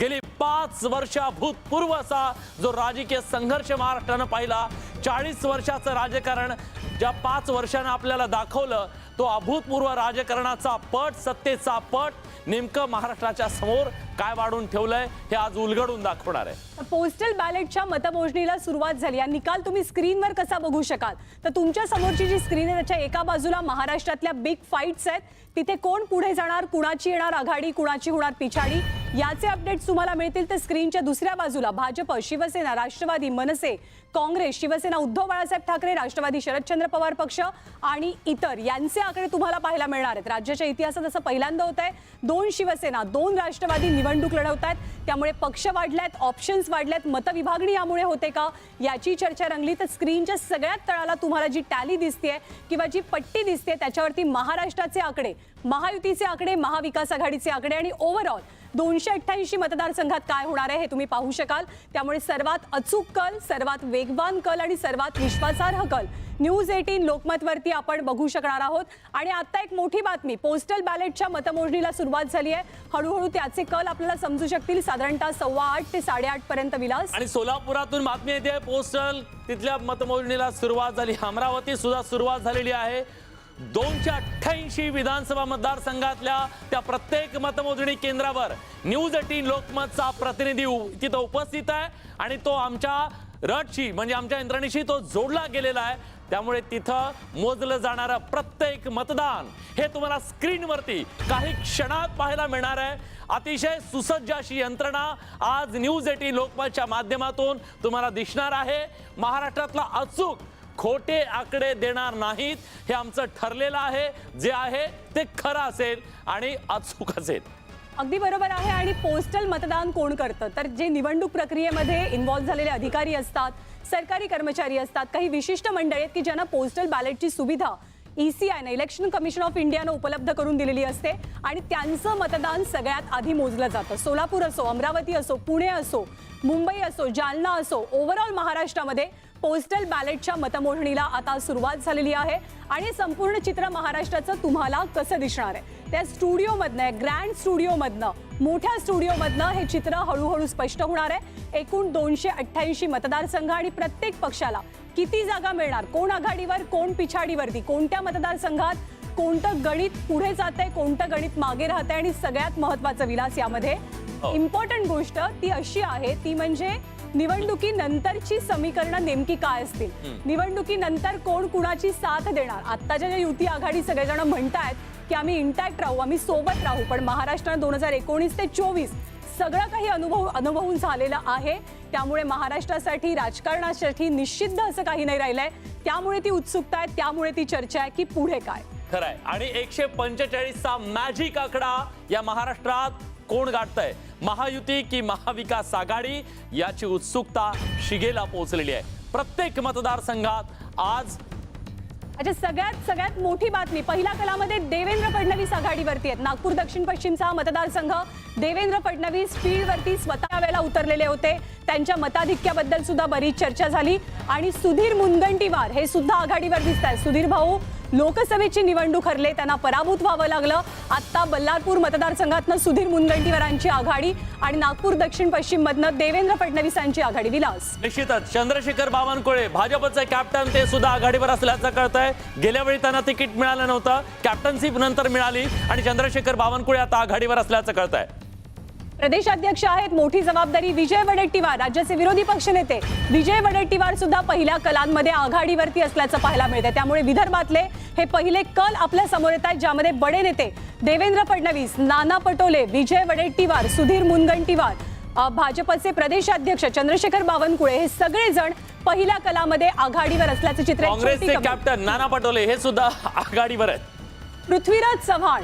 गेली 5 वर्ष भूतपूर्व असा जो राजकीय संघर्ष महाराष्ट्रानं पाहिला, 40 वर्षाचं राजकारण ज्या 5 वर्षांना आपल्याला दाखवलं, तो अभूतपूर्व राजकारणाचा पट, सत्तेचा पट नेमकं महाराष्ट्राच्या समोर काय वाढून ठेवलंय हे आज उलगडून दाखवणार आहे। पोस्टल बॅलेटच्या मतमोजणीला सुरुवात झाली आणि निकाल तुम्ही स्क्रीनवर कसा बघू शकाल, तर तुमच्या समोरची जी स्क्रीन आहे त्याच्या एका बाजूला महाराष्ट्रातल्या बिग फाईट्स आहेत, तिथे कोण पुढे जाणार, कुणाची येणार आघाडी, कुणाची होणार पिछाडी, याचे अपडेट्स तुम्हाला मिळतील। तर स्क्रीनच्या दुसऱ्या बाजूला भाजप, शिवसेना, राष्ट्रवादी, मनसे, काँग्रेस, शिवसेना उद्धव बाळासाहेब ठाकरे, राष्ट्रवादी शरदचंद्र पवार पक्ष आणि इतर यांचे आकडे तुम्हाला पाहायला मिळणार आहेत। राज्याच्या इतिहासात असं पहिल्यांदा होत आहे, 2 शिवसेना 2 राष्ट्रवादी निवडणूक लढवत आहेत, त्यामुळे पक्ष वाढलेत, ऑप्शन्स वाढलेत, मतविभागणी यामुळे होते का याची चर्चा रंगली। तर स्क्रीनच्या सगळ्यात तळाला तुम्हाला जी टॅली दिसते किंवा जी पट्टी दिसते त्याच्यावरती महाराष्ट्राचे आकडे, महायुतीचे आकडे, महाविकास आघाडीचे आकडे आणि ओव्हरऑल 288 मतदारसंघात काय होणार आहे हे तुम्ही पाहू शकाल। त्यामुळे सर्वात अचूक कल, सर्वात वेगवान कल आणि सर्वात विश्वासार्ह कल न्यूज 18 लोकमतवरती आपण बघू शकणार आहोत। आणि आता एक मोठी बातमी, पोस्टल बॅलेटच्या मतमोजणीला सुरुवात झाली आहे, हळूहळू त्याचे कल आपल्याला समजू शकतील। साधारणतः 8:15 ते 8:30 पर्यंत विलास। आणि सोलापुरातून बातमी येते पोस्टल तिथल्या मतमोजणीला सुरुवात झाली, अमरावती सुद्धा सुरुवात झालेली आहे। 288 विधानसभा मतदारसंघातल्या त्या प्रत्येक मतमोजणी केंद्रावर न्यूज 18 लोकमतचा प्रतिनिधी तिथं उपस्थित आहे आणि तो आमच्या रथशी म्हणजे आमच्या यंत्रणेशी तो जोडला गेलेला आहे। त्यामुळे तिथं मोजलं जाणारं प्रत्येक मतदान हे तुम्हाला स्क्रीनवरती काही क्षणात पाहायला मिळणार आहे। अतिशय सुसज्ज अशी यंत्रणा आज न्यूज 18 लोकमतच्या माध्यमातून तुम्हाला दिसणार आहे। महाराष्ट्रातला अचूक खोटे आकडे देणार नाहीत हे आमचं ठरलेलं आहे, जे आहे ते खरं असेल आणि अचूक असेल। अगदी बरोबर आहे। आणि पोस्टल मतदान कोण करतं, तर जे निवडणूक प्रक्रियेमध्ये इन्व्हॉल्व झालेले अधिकारी असतात, सरकारी कर्मचारी असतात, काही विशिष्ट मंडळी आहेत की ज्यांना पोस्टल बॅलेटची सुविधा ECI इलेक्शन कमिशन ऑफ इंडियानं उपलब्ध करून दिलेली असते आणि त्यांचं मतदान सगळ्यात आधी मोजलं जातं। सोलापूर असो, अमरावती असो, पुणे असो, मुंबई असो, जालना असो, ओव्हरऑल महाराष्ट्रामध्ये पोस्टल बॅलेटच्या मतमोजणीला आता सुरुवात झालेली आहे। आणि संपूर्ण चित्र महाराष्ट्राचं तुम्हाला कसं दिसणार आहे त्या स्टुडिओमधनं, ग्रँड स्टुडिओमधनं, मोठ्या स्टुडिओमधनं हे चित्र हळूहळू स्पष्ट होणार आहे। एकूण 288 मतदारसंघ आणि प्रत्येक पक्षाला किती जागा मिळणार, कोण आघाडीवर, कोण पिछाडीवरती, कोणत्या मतदारसंघात कोणतं गणित पुढे जातंय, कोणतं गणित मागे राहतंय आणि सगळ्यात महत्त्वाचं विलास यामध्ये इम्पॉर्टंट गोष्ट ती अशी आहे, ती म्हणजे निवडणुकीनंतरची समीकरणं नेमकी काय असतील, निवडणुकीनंतर कोण कुणाची साथ देणार। आत्ताच्या ज्या युती आघाडी सगळेजण म्हणतायत की आम्ही इंटॅक्ट राहू, आम्ही सोबत राहू, पण महाराष्ट्रानं 2019 ते 24 सगळं काही अनुभवून झालेलं आहे। त्यामुळे महाराष्ट्रासाठी, राजकारणासाठी निश्चित असं काही नाही राहिलंय। त्यामुळे ती उत्सुकता आहे, त्यामुळे ती चर्चा आहे की पुढे काय खरं आहे। आणि 145चा मॅजिक आकडा या महाराष्ट्रात कोण गाठतंय, महायुती की महाविकास आघाडी, याची उत्सुकता शिगेला पोहोचलेली आहे। प्रत्येक मतदारसंघात आज सगळ्यात मोठी बातमी, पहिल्या कलामध्ये देवेंद्र फडणवीस आघाडीवरती आहेत। नागपूर दक्षिण पश्चिमचा मतदारसंघ, देवेंद्र फडणवीस फील्डवरती स्वतः वेळेला उतरलेले होते, त्यांच्या मताधिक्याबद्दल सुद्धा बरीच चर्चा झाली। आणि सुधीर मुनगंटीवार हे सुद्धा आघाडीवर दिसत आहेत। सुधीर भाऊ लोकसभेची निवडणूक हरले, त्यांना पराभूत व्हावं लागलं। आता बल्लारपूर मतदारसंघातनं सुधीर मुनगंटीवारांची आघाडी आणि नागपूर दक्षिण पश्चिम मधनं देवेंद्र फडणवीसांची आघाडी। विलास, निश्चितच चंद्रशेखर बावनकुळे भाजपचे कॅप्टन ते सुद्धा आघाडीवर असल्याचं कळतंय। गेल्या वेळी त्यांना तिकीट मिळालं नव्हतं, कॅप्टनशिप नंतर मिळाली आणि चंद्रशेखर बावनकुळे आता आघाडीवर असल्याचं कळतंय। प्रदेशाध्यक्ष आहेत, मोठी जबाबदारी विजय वडेट्टीवार, राज्याचे विरोधी पक्षनेते विजय वडेट्टीवार सुद्धा पहिल्या कलांमध्ये आघाडीवरती असल्याचं पाहायला मिळतंय। त्यामुळे विदर्भातले हे पहिले कल आपल्या समोर येत आहेत, ज्यामध्ये बडे नेते देवेंद्र फडणवीस, नाना पटोले, विजय वडेट्टीवार, सुधीर मुनगंटीवार, भाजपचे प्रदेशाध्यक्ष चंद्रशेखर बावनकुळे हे सगळेजण पहिल्या कलामध्ये आघाडीवर असल्याचं चित्र आहे। काँग्रेसचे कॅप्टन नाना पटोले हे सुद्धा आघाडीवर आहेत। पृथ्वीराज चव्हाण,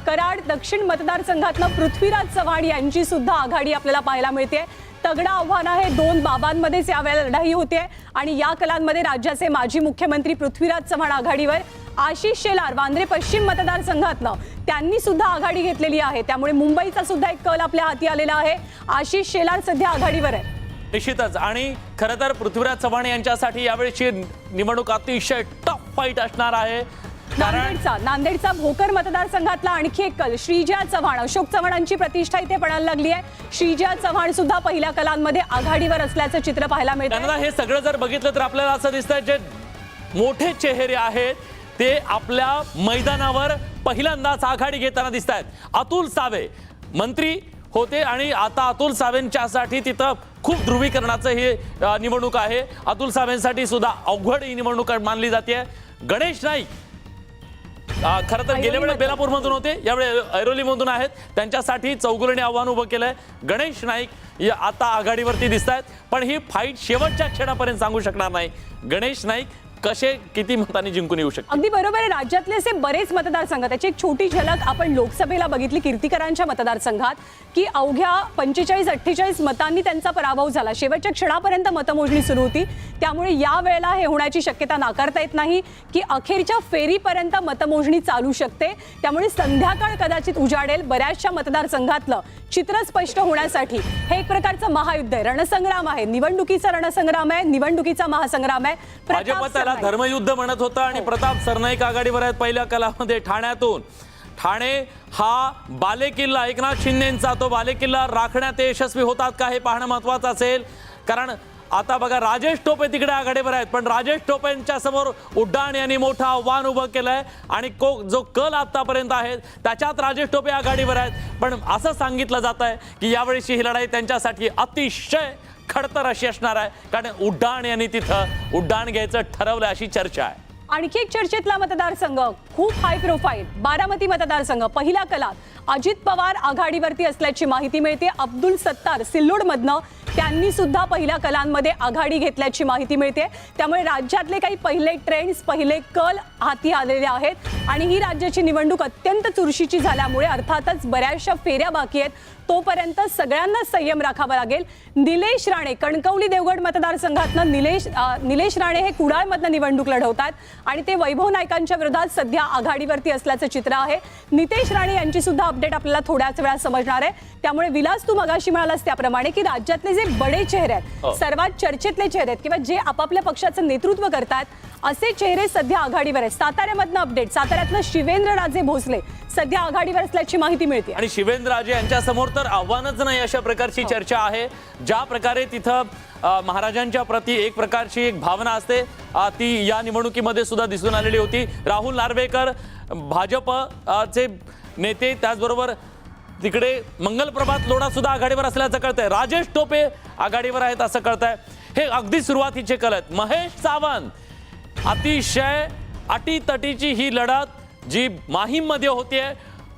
कराड दक्षिण मतदारसंघातनं पृथ्वीराज चव्हाण यांची सुद्धा आघाडी आपल्याला पाहायला मिळते। तगडा आव्हान आहे, 2 बाबांमध्येच यावेळेला लढाई होते आणि या कलांमध्ये राज्याचे माजी मुख्यमंत्री पृथ्वीराज चव्हाण आघाडीवर, आशिष शेलार वांद्रे पश्चिम मतदारसंघातनं त्यांनी सुद्धा आघाडी घेतलेली आहे। त्यामुळे मुंबईचा सुद्धा एक कल आपल्या हाती आलेला आहे। आशिष शेलार सध्या आघाडीवर आहे। निश्चितच आणि खरं तर पृथ्वीराज चव्हाण यांच्यासाठी यावेळीची निवडणूक अतिशय टफ फाईट असणार आहे। नांदेडचा भोकर मतदारसंघातला आणखी एक कल श्रीजया चव्हाण, अशोक चव्हाणांची प्रतिष्ठा इथे पणाला लागली आहे. श्रीजया चव्हाण सुद्धा पहिल्या कलांमध्ये आघाडीवर असल्याचं चित्र पाहायला मिळतं. हे सगळं जर बघितलं तर आपल्याला असं दिसतंय जे मोठे चेहरे आहेत ते आपल्या मैदानावर पहिल्यांदाच आघाडी घेताना दिसत आहेत. अतुल सावे मंत्री होते आणि आता अतुल सावेंच्यासाठी तिथं खूप ध्रुवीकरणाचं हे निवडणूक आहे. अतुल सावेंसाठी सुद्धा अवघड ही निवडणूक मानली जाते. गणेश नाईक खरं तर गेल्या वेळेस बेलापूरमधून होते, यावेळी ऐरोलीमधून आहेत. त्यांच्यासाठी चौगुलेने आव्हान उभं केलंय. गणेश नाईक आता आघाडीवरती दिसत आहेत, पण ही फाईट शेवटच्या क्षणापर्यंत सांगू शकणार नाही गणेश नाईक कसे किती मतांनी जिंकून येऊ शकतात. अगदी बरोबर आहे. राज्यातले असे बरेच मतदारसंघ, त्याची एक छोटी झलक आपण लोकसभेला बघितली कीर्तिकरांच्या मतदारसंघात, की अवघ्या 45-48 मतांनी त्यांचा पराभव झाला. शेवटच्या क्षणापर्यंत मतमोजणी सुरू होती. त्यामुळे या वेळेला हे होण्याची शक्यता नाकारता येत नाही की अखेरच्या फेरीपर्यंत मतमोजणी चालू शकते. त्यामुळे संध्याकाळ कदाचित उजाडेल. बऱ्याचशा मतदारसंघातलं चित्र स्पष्ट होण्यासाठी हे एक प्रकारचं महायुद्ध आहे, रणसंग्राम आहे. निवडणुकीचा रणसंग्राम आहे, निवडणुकीचा महासंग्राम आहे. भाजप त्याला धर्मयुद्ध म्हणत होता आणि प्रताप सरनाईक आघाडीवर आहेत पहिल्या कलामध्ये ठाण्यातून. ठाणे हा बालेकिल्ला एकनाथ शिंदेंचा, तो बालेकिल्ला राखण्यात यशस्वी होतात का हे पाहणं महत्वाचं असेल. कारण आता बघा राजेश टोपे तिकडे आघाडीवर आहेत, पण राजेश टोपेंच्या समोर उड्डाण यांनी मोठं आव्हान उभं केलंय आणि जो कल आतापर्यंत आहे त्याच्यात राजेश टोपे आघाडीवर आहेत. पण असं सांगितलं जात आहे की यावेळीची ही लढाई त्यांच्यासाठी अतिशय खडतर अशी असणार आहे, कारण उड्डाण यांनी तिथं उड्डाण घ्यायचं ठरवलं अशी चर्चा आहे. आणखी एक चर्चेतला मतदारसंघ खूप हाय प्रोफाईल बारामती मतदारसंघ. पहिल्या कलात अजित पवार आघाडीवरती असल्याची माहिती मिळते. अब्दुल सत्तार सिल्लोडमधनं त्यांनी सुद्धा पहिल्या कलांमध्ये आघाडी घेतल्याची माहिती मिळते. त्यामुळे राज्यातले काही पहिले ट्रेंड्स, पहिले कल हाती आलेले आहेत आणि ही राज्याची निवडणूक अत्यंत चुरशीची झाल्यामुळे अर्थातच बऱ्याचशा फेऱ्या बाकी आहेत. तोपर्यंत सगळ्यांना संयम राखावा लागेल. निलेश राणे कणकवली देवगड मतदारसंघातनं निलेश राणे हे कुडाळमधनं निवडणूक लढवतात आणि ते वैभव नाईकांच्या विरोधात सध्या आघाडीवरती असल्याचं चित्र आहे. नितेश राणे यांची सुद्धा अपडेट आपल्याला थोड्याच वेळात समजणार आहे. त्यामुळे विलास, तू मगाशी म्हणालास त्याप्रमाणे की राज्यातले जे बडे चेहरे आहेत, सर्वात चर्चेतले चेहरे आहेत किंवा जे आपापल्या पक्षाचं नेतृत्व करतात असे चेहरे सध्या आघाडीवर आहेत. साताऱ्यामधनं अपडेट, साताऱ्यातलं शिवेंद्रराजे भोसले सध्या आघाडीवर असल्याची माहिती मिळते. आणि शिवेंद्रराजे यांच्या समोर तर आव्हानच नाही अशा प्रकारची चर्चा आहे. ज्या प्रकारे तिथं महाराजांच्या प्रती एक प्रकारची एक भावना असते ती या निवडणुकीमध्ये सुद्धा दिसून आलेली होती. राहुल नार्वेकर भाजपचे नेते, त्याचबरोबर तिकडे मंगलप्रभात लोढा सुद्धा आघाडीवर असल्याचं कळतंय. राजेश टोपे आघाडीवर आहेत असं कळतंय. हे अगदी सुरुवातीचे कल आहेत. महेश सावंत, अतिशय अटीतटीची ही लढत जी माहीममध्ये होतीये.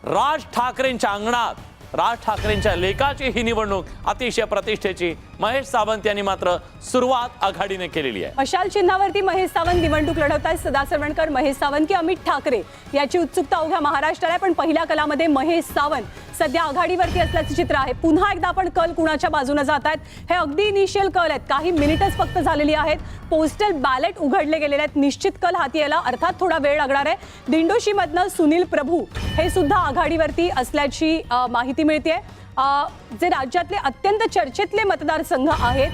राज ठाकरेंच्या अंगणात, राज ठाकरेंच्या लेकाची ही निवडणूक अतिशय प्रतिष्ठेची. महेश सावंत यांनी मात्र सुरुवात आघाडीने केलेली आहे. मशाल चिन्हावरती महेश सावंत निवडणूक लढवत आहेत. सदा सरवणकर, महेश सावंत की अमित ठाकरे याची उत्सुकता अवघ्या महाराष्ट्राला आहे. पण पहिल्या कलामध्ये महेश सावंत सध्या आघाडीवरती असल्याचं चित्र आहे. पुन्हा एकदा आपण कल कुणाच्या बाजूने जात आहेत हे अगदी इनिशियल कल आहेत. काही मिनिटच फक्त झालेली आहेत. पोस्टल बॅलेट उघडले गेलेले आहेत. निश्चित कल हाती यायला अर्थात थोडा वेळ लागणार आहे. दिंडोशीमधनं सुनील प्रभू हे सुद्धा आघाडीवरती असल्याची माहिती मिळते. जे राज्यातले अत्यंत चर्चेतले मतदारसंघ आहेत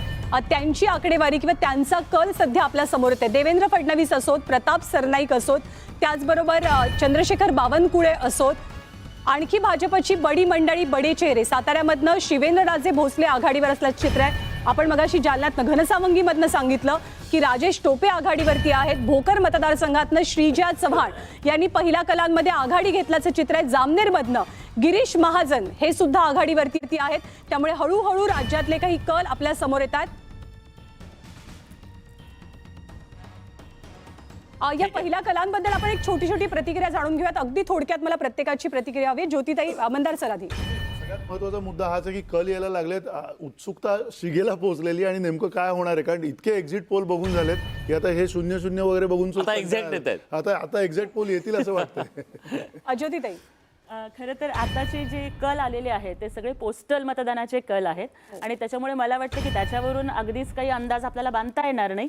त्यांची आकडेवारी किंवा त्यांचा कल सध्या आपल्या समोर येते. देवेंद्र फडणवीस असोत, प्रताप सरनाईक असोत, त्याचबरोबर चंद्रशेखर बावनकुळे असोत, आणखी भाजपची बडी मंडळी, बडे चेहरे. साताऱ्यामधनं शिवेंद्रराजे भोसले आघाडीवर असल्याचं चित्र आहे. आपण मगाशी जालन्यातनं घनसावंगीमधनं सांगितलं की राजेश टोपे आघाडीवरती आहेत. भोकर मतदारसंघातनं श्रीजया चव्हाण यांनी पहिल्या कलांमध्ये आघाडी घेतल्याचं चित्र आहे. जामनेरमधनं गिरीश महाजन हे सुद्धा आघाडीवरती आहेत. त्यामुळे हळूहळू राज्यातले काही कल आपल्या समोर येतात. या पहिल्या कलांबद्दल आपण एक छोटी छोटी प्रतिक्रिया जाणून घेऊयात. अगदी थोडक्यात मला प्रत्येकाची प्रतिक्रिया हवी. ज्योतिताई आमदार सर आधी. सगळ्यात महत्त्वाचा मुद्दा हाच आहे की कल यायला लागलेत. उत्सुकता शिगेला पोहोचलेली आणि नेमकं काय होणार आहे, कारण इतके एक्झिट पोल बघून झालेत की आता हे 0-0 वगैरे बघून आता एक्झिट पोल येतील असं वाटतंय. ज्योतिताई, खरं तर आताचे जे कल आलेले आहेत ते सगळे पोस्टल मतदानाचे कल आहेत आणि त्याच्यामुळे मला वाटतं की त्याच्यावरून अगदीच काही अंदाज आपल्याला बांधता येणार नाही.